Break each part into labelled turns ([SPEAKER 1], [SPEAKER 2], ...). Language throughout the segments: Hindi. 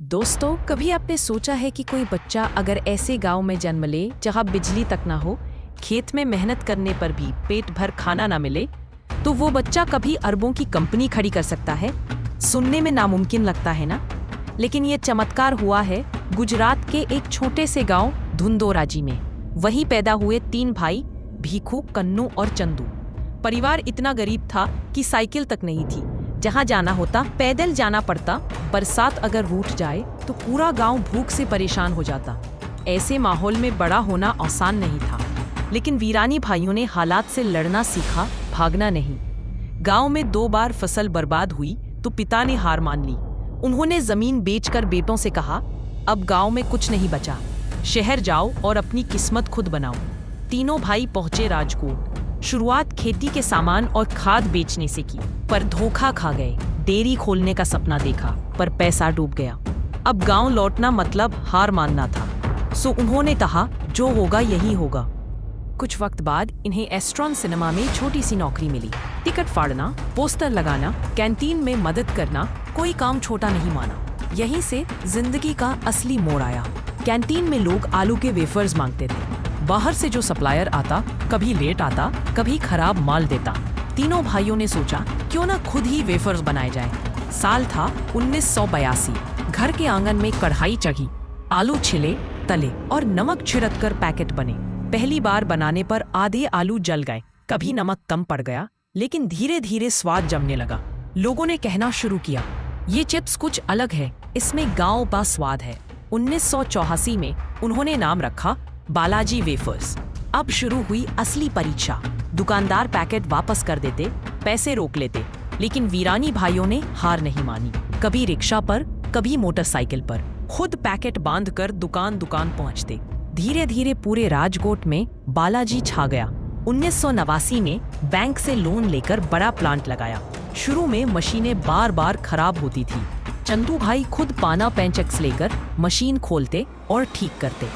[SPEAKER 1] दोस्तों, कभी आपने सोचा है कि कोई बच्चा अगर ऐसे गांव में जन्म ले जहां बिजली तक ना हो, खेत में मेहनत करने पर भी पेट भर खाना ना मिले, तो वो बच्चा कभी अरबों की कंपनी खड़ी कर सकता है? सुनने में नामुमकिन लगता है ना? लेकिन ये चमत्कार हुआ है गुजरात के एक छोटे से गांव धुंधोराजी में। वहीं पैदा हुए 3 भाई भीखू, कन्नू और चंदू। परिवार इतना गरीब था कि साइकिल तक नहीं थी। जहां जाना होता पैदल जाना पड़ता। बरसात अगर रूठ जाए तो पूरा गांव भूख से परेशान हो जाता। ऐसे माहौल में बड़ा होना आसान नहीं था, लेकिन वीरानी भाइयों ने हालात से लड़ना सीखा, भागना नहीं। गांव में 2 बार फसल बर्बाद हुई तो पिता ने हार मान ली। उन्होंने जमीन बेचकर बेटों से कहा, अब गांव में कुछ नहीं बचा, शहर जाओ और अपनी किस्मत खुद बनाओ। तीनों भाई पहुंचे राजकोट। शुरुआत खेती के सामान और खाद बेचने से की, पर धोखा खा गए। डेयरी खोलने का सपना देखा, पर पैसा डूब गया। अब गांव लौटना मतलब हार मानना था। सो उन्होंने कहा, जो होगा यही होगा। कुछ वक्त बाद इन्हें एस्ट्रॉन सिनेमा में छोटी सी नौकरी मिली। टिकट फाड़ना, पोस्टर लगाना, कैंटीन में मदद करना, कोई काम छोटा नहीं माना। यहीं से जिंदगी का असली मोड़ आया। कैंटीन में लोग आलू के वेफर्स मांगते थे। बाहर से जो सप्लायर आता, कभी लेट आता, कभी खराब माल देता। तीनों भाइयों ने सोचा, क्यों ना खुद ही वेफर्स बनाए जाए। साल था 1982। घर के आंगन में कढ़ाई चढ़ी, आलू छिले, तले और नमक छिड़ककर पैकेट बने। पहली बार बनाने पर आधे आलू जल गए, कभी नमक कम पड़ गया, लेकिन धीरे धीरे स्वाद जमने लगा। लोगों ने कहना शुरू किया, ये चिप्स कुछ अलग है, इसमें गांव का स्वाद है। 1984 में उन्होंने नाम रखा बालाजी वेफर्स। अब शुरू हुई असली परीक्षा। दुकानदार पैकेट वापस कर देते, पैसे रोक लेते, लेकिन वीरानी भाइयों ने हार नहीं मानी। कभी रिक्शा पर, कभी मोटरसाइकिल पर, खुद पैकेट बांधकर दुकान दुकान पहुंचते। धीरे धीरे पूरे राजकोट में बालाजी छा गया। 1989 में बैंक से लोन लेकर बड़ा प्लांट लगाया। शुरू में मशीनें बार बार खराब होती थी। चंदू भाई खुद पाना पेंचक्स लेकर मशीन खोलते और ठीक करते।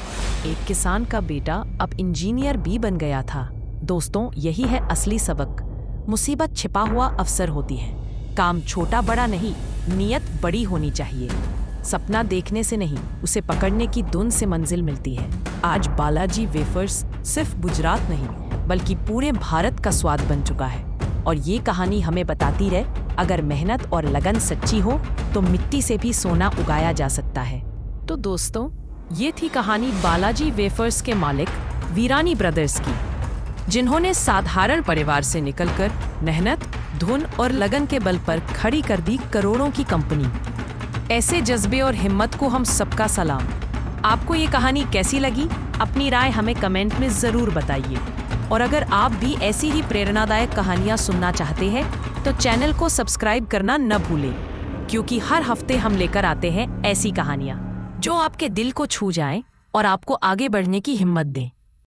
[SPEAKER 1] एक किसान का बेटा अब इंजीनियर भी बन गया था। दोस्तों, यही है असली सबक। मुसीबत छिपा हुआ अवसर होती है। काम छोटा बड़ा नहीं, नियत बड़ी होनी चाहिए। सपना देखने से नहीं, उसे पकड़ने की धुन से मंजिल मिलती है। आज बालाजी वेफर्स सिर्फ गुजरात नहीं, बल्कि पूरे भारत का स्वाद बन चुका है। और ये कहानी हमें बताती रहे, अगर मेहनत और लगन सच्ची हो तो मिट्टी से भी सोना उगाया जा सकता है। तो दोस्तों, ये थी कहानी बालाजी वेफर्स के मालिक वीरानी ब्रदर्स की, जिन्होंने साधारण परिवार से निकलकर मेहनत, धुन और लगन के बल पर खड़ी कर दी करोड़ों की कंपनी। ऐसे जज्बे और हिम्मत को हम सबका सलाम। आपको ये कहानी कैसी लगी? अपनी राय हमें कमेंट में जरूर बताइए। और अगर आप भी ऐसी ही प्रेरणादायक कहानियां सुनना चाहते हैं तो चैनल को सब्सक्राइब करना न भूलें, क्योंकि हर हफ्ते हम लेकर आते हैं ऐसी कहानियां जो आपके दिल को छू जाएं और आपको आगे बढ़ने की हिम्मत दें।